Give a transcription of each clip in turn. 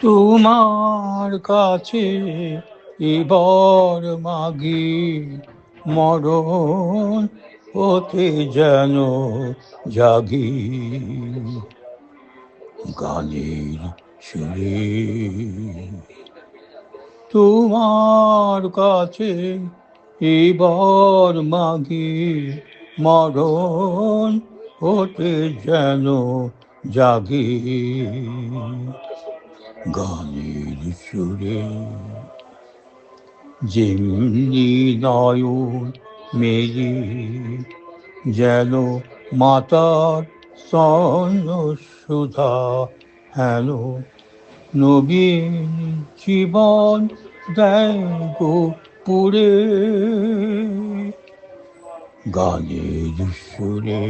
তোমার কাছে এবার মাগি মরণ হতে যেন জাগি গানের সুরে তোমার কাছে এবার মাগি মরণ হতে যেন জাগি গানের সুরে যেমনি নয়ন মেরি যেন মাতার স্তন্য সুধা হেন নবীন জীবন দেয় গো পুরে গানের সুরে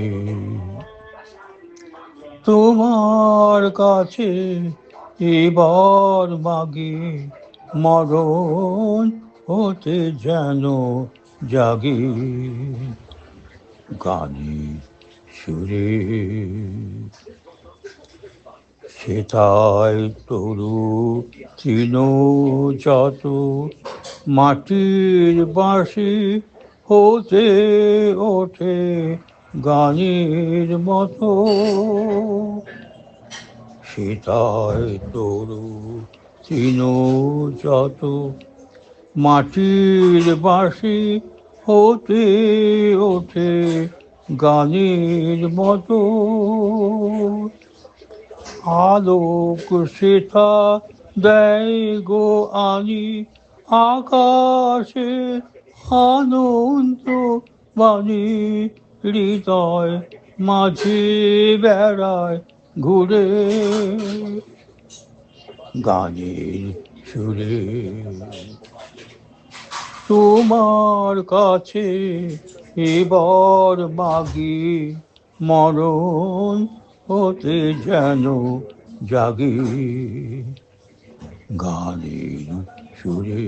তোমার কাছে এবার মাগে মরণ হতে যেন জাগে গানের সুরে সেথায় তরু তৃণ যত মাটির বাঁশি হতে ওঠে গানের মতো সেথায় তরু তৃণ যত মাটির বাঁশি হতে ওঠে গানের মতো আলোক সেথা দেয় গো আনি আকাশে আনন্দ বাণী হৃদয় মাঝে বেড়ায় ঘুরে গানের সুরে তোমার কাছে এবার মাগি মরণ হতে যেন জাগে গানের সুরে